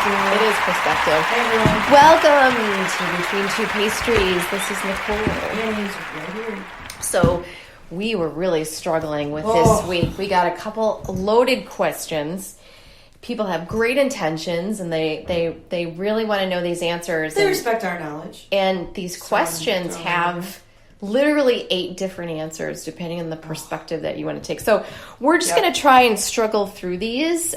It is perspective. Hey, everyone. Welcome to Between Two Pastries. This is Nicole. Aliens right here. So we were really struggling with Oh. this week. We got a couple loaded questions. People have great intentions and they really want to know these answers. They and, respect our knowledge. and these questions don't have literally 8 different answers depending on the perspective that you want to take. So we're just going to try and struggle through these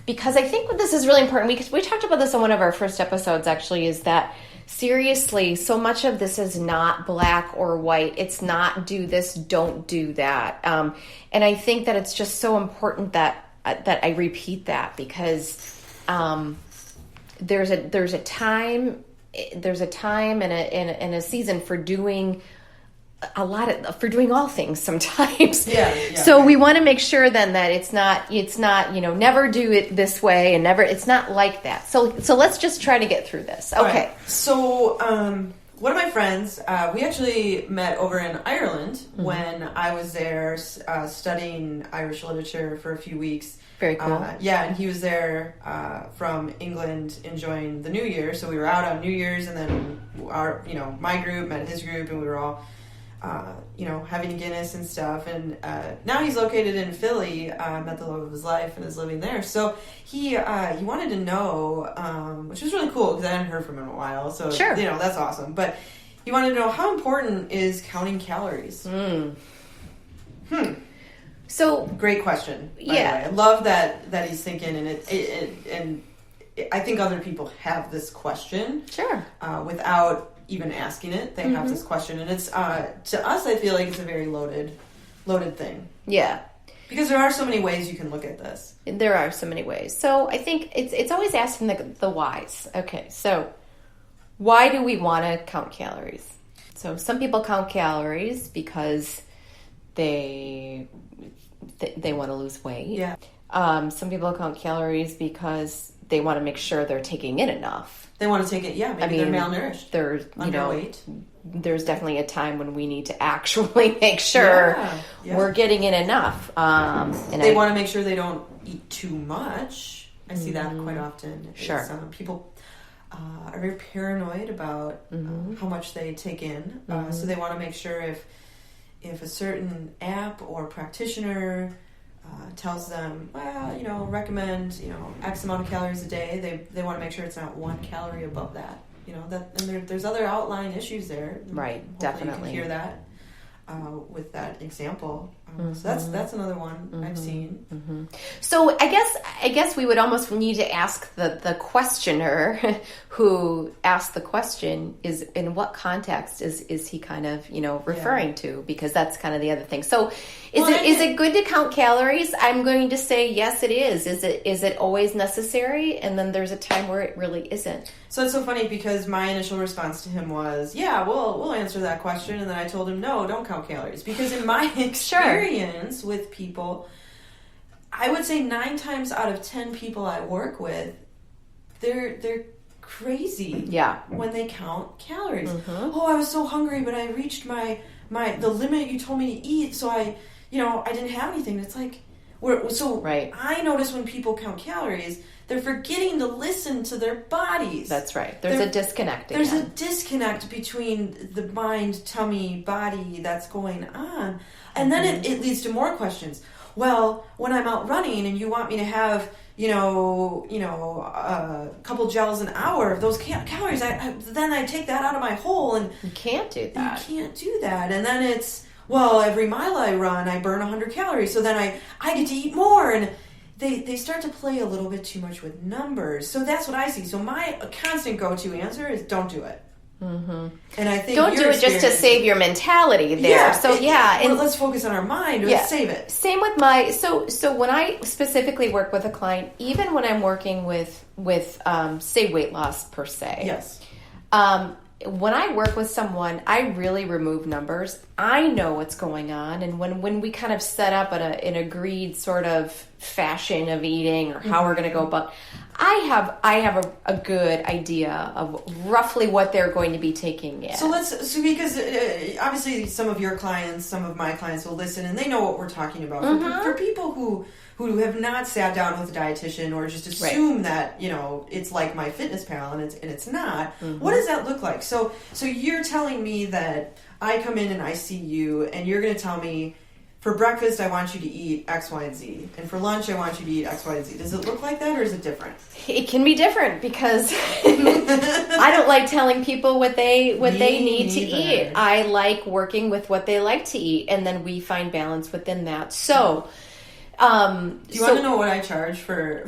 because I think this is really important. We talked about this on one of our first episodes, actually, is that seriously, so much of this is not black or white. It's not do this, don't do that. And I think that it's just so important that I repeat that because there's a time and a season for doing for doing all things sometimes. So we want to make sure then that it's not, never do it this way and never, it's not like that. So let's just try to get through this. Okay. Right. So, one of my friends, we actually met over in Ireland when I was there studying Irish literature for a few weeks. Very cool. And he was there from England enjoying the New Year. So we were out on New Year's, and then my group met his group, and we were all, having a Guinness and stuff. And now he's located in Philly, met the love of his life, and is living there. So he wanted to know, which was really cool because I hadn't heard from him in a while. So sure. That's awesome. But he wanted to know, how important is counting calories? So great question. By the way. I love that he's thinking, and I think other people have this question. Sure. Without even asking it, they have this question, and it's to us, I feel like it's a very loaded thing. Yeah. Because there are so many ways you can look at this. There are so many ways. So I think it's always asking the whys. Okay, so why do we want to count calories? So some people count calories because they want to lose weight. Yeah. Some people count calories because they want to make sure they're taking in enough. They want to take it. Yeah, maybe they're malnourished. They're underweight. There's definitely a time when we need to actually make sure we're getting in enough. And they want to make sure they don't eat too much. I see that quite often. Sure. People are very paranoid about how much they take in. So they want to make sure if a certain app or practitioner tells them, recommend, X amount of calories a day, they want to make sure it's not 1 calorie above that. And there's other outlying issues there. Right, Hopefully definitely. you can hear that with that example. So that's another one I've seen. So I guess we would almost need to ask the questioner who asked the question is in what context is he kind of referring to, because that's kind of the other thing. So is it good to count calories? I'm going to say yes, it is. Is it always necessary? And then there's a time where it really isn't. So it's so funny because my initial response to him was, we'll answer that question. And then I told him, no, don't count calories. Because in my experience with people, I would say 9 times out of 10 people I work with, they're crazy when they count calories. Oh, I was so hungry, but I reached the limit you told me to eat, so I didn't have anything. It's like, I notice when people count calories, they're forgetting to listen to their bodies. That's right. There's a disconnect. There's a disconnect between the mind, tummy, body that's going on. And then it leads to more questions. Well, when I'm out running and you want me to have, a couple gels an hour of those calories, then I take that out of my hole. And you can't do that. You can't do that. And then it's, every mile I run, I burn 100 calories. So then I get to eat more. And they start to play a little bit too much with numbers. So that's what I see. So my constant go-to answer is don't do it. And I think don't do it just to save your mentality there. Let's focus on our mind. Let's save it. Same with my so when I specifically work with a client, even when I'm working with say weight loss per se. Yes. When I work with someone, I really remove numbers. I know what's going on, and when we kind of set up an agreed sort of fashion of eating or how we're going to go about, I have a good idea of roughly what they're going to be taking in. So because obviously some of your clients, some of my clients will listen, and they know what we're talking about. For people who who have not sat down with a dietitian or just assume that, it's like MyFitnessPal and it's not. Mm-hmm. What does that look like? So you're telling me that I come in and I see you and you're going to tell me, for breakfast, I want you to eat X, Y, and Z. And for lunch, I want you to eat X, Y, and Z. Does it look like that or is it different? It can be different because I don't like telling people what they need to eat. I like working with what they like to eat, and then we find balance within that. So... do you want to know what I charge to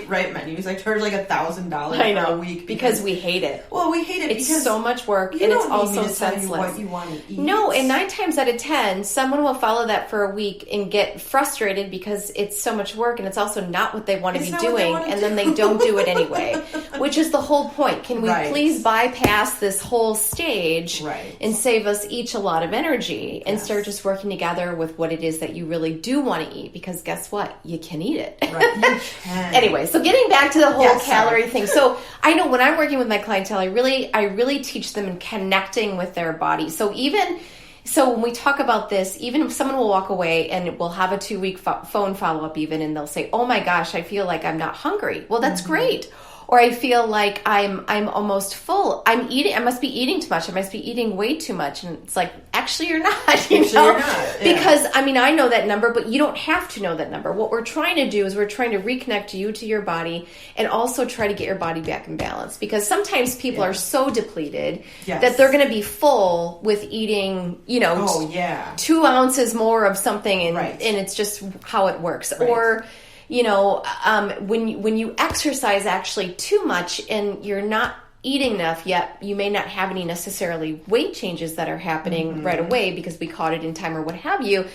write menus? I charge like $1,000 for a week because we hate it. Well, we hate it because it's so much work and it's also senseless. What you want to eat. No, and 9 times out of 10, someone will follow that for a week and get frustrated because it's so much work and it's also not what they want to be doing, and then they don't do it anyway. Which is the whole point. Can we please bypass this whole stage and save us each a lot of energy and start just working together with what it is that you really do want to eat? Because guess what? You can eat it. Right. You can. Anyway, so getting back to the whole calorie thing. So I know when I'm working with my clientele, I really teach them in connecting with their body. So when we talk about this, even if someone will walk away and we'll have a 2-week phone follow-up even, and they'll say, oh my gosh, I feel like I'm not hungry. Well, that's great. Or I feel like I'm almost full. I must be eating too much. I must be eating way too much. And it's like, actually you're not, You're not. Yeah. Because, I know that number, but you don't have to know that number. What we're trying to do is we're trying to reconnect you to your body and also try to get your body back in balance. Because sometimes people are so depleted that they're going to be full with eating, 2 ounces more of something and it's just how it works. Right. Or... when you exercise actually too much and you're not eating enough yet, you may not have any necessarily weight changes that are happening right away because we caught it in time or what have you.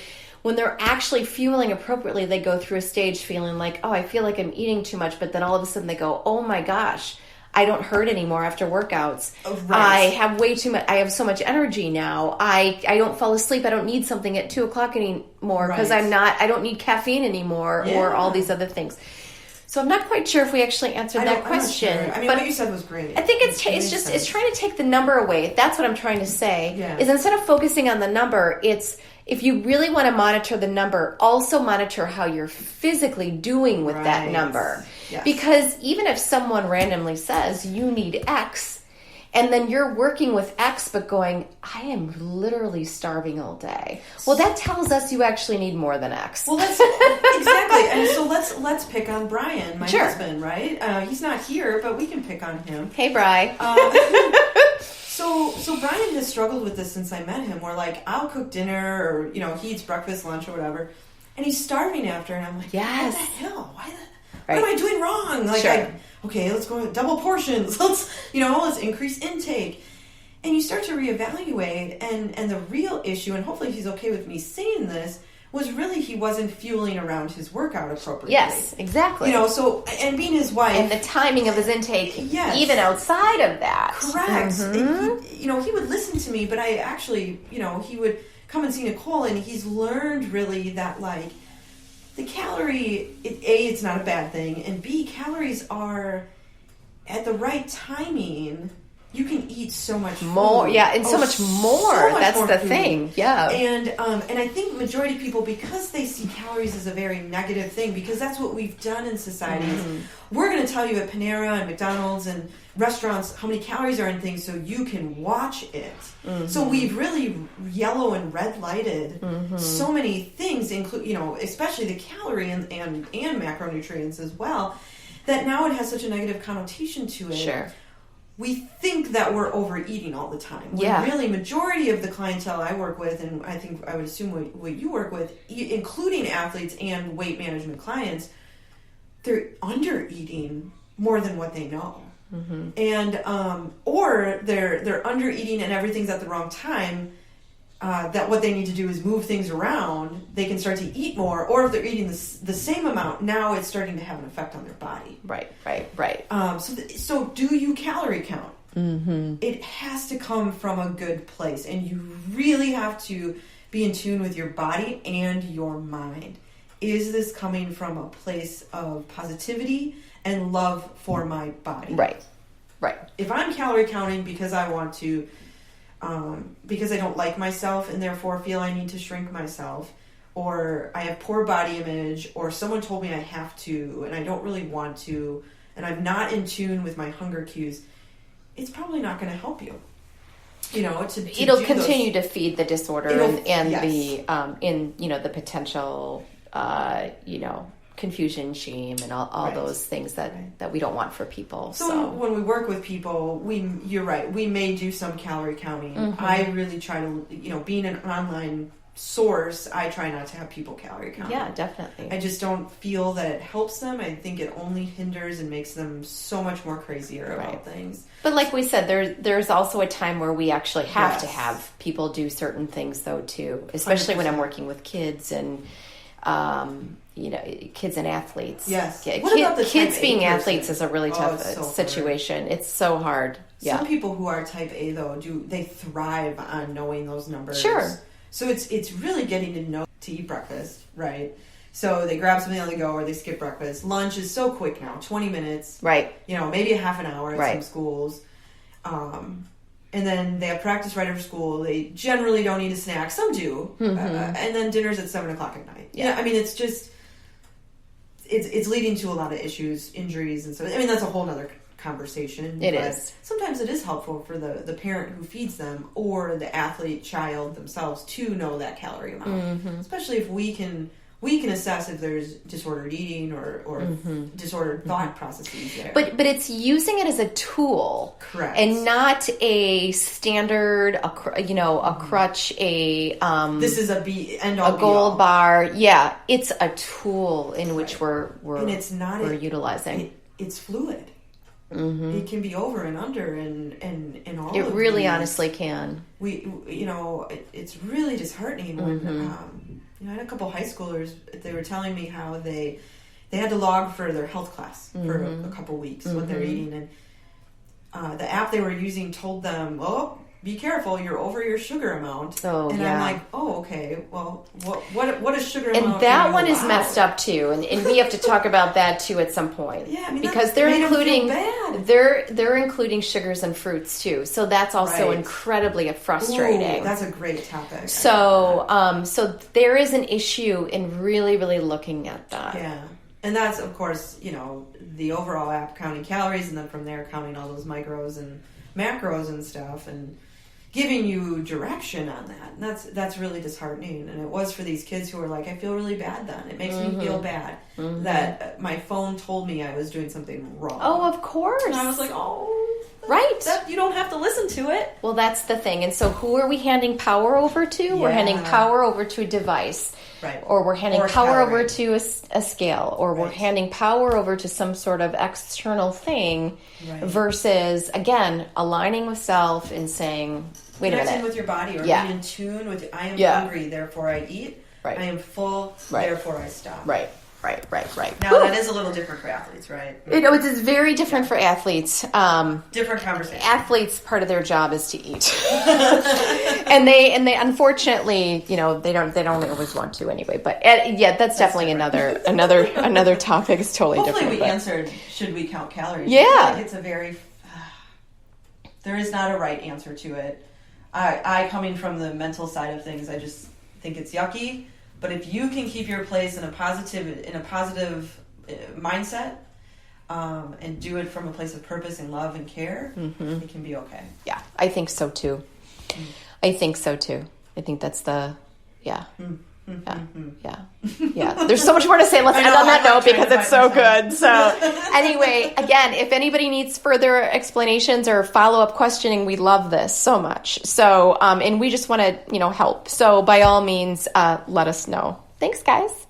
When they're actually fueling appropriately, they go through a stage feeling like, oh, I feel like I'm eating too much, but then all of a sudden they go, oh my gosh, I don't hurt anymore after workouts. I have way too much. I have so much energy now. I don't fall asleep. I don't need something at 2:00 anymore because I don't need caffeine anymore or all these other things. So I'm not quite sure if we actually answered that question. Sure. But what you said was great. I think it's trying to take the number away. That's what I'm trying to say. Yeah. Is instead of focusing on the number, it's if you really want to monitor the number, also monitor how you're physically doing with that number. Yes. Because even if someone randomly says you need X, and then you're working with X but going, I am literally starving all day. Well, that tells us you actually need more than X. Well, that's exactly. And so let's pick on Brian, my husband, right? He's not here, but we can pick on him. Hey, Bri. So Brian has struggled with this since I met him, where like I'll cook dinner or he eats breakfast, lunch, or whatever, and he's starving after, and I'm like, what the hell? What am I doing wrong? Like, okay, let's go double portions. Let's increase intake, and you start to reevaluate, and the real issue, and hopefully he's okay with me saying this, was really he wasn't fueling around his workout appropriately. Yes, exactly. And being his wife... And the timing of his intake, even outside of that. Correct. Mm-hmm. And he would listen to me, but I actually, he would come and see Nicole, and he's learned really that, like, the calorie, it's not a bad thing, and B, calories are, at the right timing... You can eat so much more, and so much more. That's the thing, And I think majority of people, because they see calories as a very negative thing, because that's what we've done in society. We're going to tell you at Panera and McDonald's and restaurants how many calories are in things, so you can watch it. So we've really yellow and red lighted so many things, especially the calorie and macronutrients as well, that now it has such a negative connotation to it. Sure. We think that we're overeating all the time. When really, majority of the clientele I work with, and I think I would assume what you work with, including athletes and weight management clients, they're under-eating more than what they know. And or they're under-eating and everything's at the wrong time, that what they need to do is move things around, they can start to eat more, or if they're eating the same amount, now it's starting to have an effect on their body. Right. So do you calorie count? It has to come from a good place, and you really have to be in tune with your body and your mind. Is this coming from a place of positivity and love for my body? Right. If I'm calorie counting because I want to... because I don't like myself and therefore feel I need to shrink myself, or I have poor body image, or someone told me I have to and I don't really want to, and I'm not in tune with my hunger cues, it's probably not going to help you. You know, it'll continue to feed the disorder and the the potential confusion, shame, and all those things that we don't want for people. So when we work with people, you're right, we may do some calorie counting. Mm-hmm. I really try to, being an online source, I try not to have people calorie count. Yeah, definitely. I just don't feel that it helps them. I think it only hinders and makes them so much more crazier about things. But like we said, there's also a time where we actually have to have people do certain things though too, especially 100%. When I'm working with kids and kids and athletes. Yes. What about the kids being athletes is a really tough situation. Hard. It's so hard. Yeah. Some people who are type A though they thrive on knowing those numbers. Sure. So it's really getting to know to eat breakfast, right? So they grab something on the go or they skip breakfast. Lunch is so quick now, 20 minutes. Right. Maybe a half an hour at some schools. And then they have practice right after school. They generally don't eat a snack. Some do. Mm-hmm. And then dinner's at 7 o'clock at night. Yeah. I mean, it's just, it's leading to a lot of issues, injuries, and so, I mean, that's a whole nother conversation. It is. Sometimes it is helpful for the parent who feeds them or the athlete child themselves to know that calorie amount, especially if we can assess if there's disordered eating or disordered thought processes there. But it's using it as a tool, correct, and not a standard, a crutch, this is a gold bar. Yeah, it's a tool in which we're utilizing. It's fluid. Mm-hmm. It can be over and under and all. It really honestly can. It's really disheartening when I had a couple high schoolers. They were telling me how they had to log for their health class for a couple weeks what they're eating, and the app they were using told them, "Oh, be careful, you're over your sugar amount." I'm like, "Oh, okay. Well, what is sugar amount?" And that one is messed up too, and we have to talk about that too at some point. Yeah, I mean, because they're including sugars and fruits too, so that's also incredibly frustrating. Ooh, that's a great topic. So there is an issue in really, really looking at that. Yeah, and that's of course the overall app counting calories, and then from there counting all those micros and macros and stuff, and giving you direction on that. And that's really disheartening. And it was for these kids who were like, I feel really bad then. It makes me feel bad that my phone told me I was doing something wrong. Oh, of course. And I was like, right. You don't have to listen to it. Well, that's the thing. And so who are we handing power over to? Yeah. We're handing power over to a device. Right. Or we're handing power over to a scale, or we're handing power over to some sort of external thing, versus, again, aligning with self and saying, wait a minute. Connecting with your body, or being in tune with, I am hungry, therefore I eat. Right. I am full, therefore I stop. Right. Now, that is a little different for athletes, right? It's very different for athletes. Different conversation. Athletes, part of their job is to eat. and they unfortunately, they don't always want to anyway. But that's definitely another topic. It's totally different. Hopefully we answered, should we count calories? Yeah. I think it's a very, there is not a right answer to it. I coming from the mental side of things, I just think it's yucky. But if you can keep your place in a positive mindset, and do it from a place of purpose and love and care, it can be okay. Yeah, I think so too. I think that's yeah. There's so much more to say. Let's end on that note because it's so good. So anyway, again, if anybody needs further explanations or follow-up questioning, we love this so much. So, and we just want to, help. So by all means, let us know. Thanks, guys.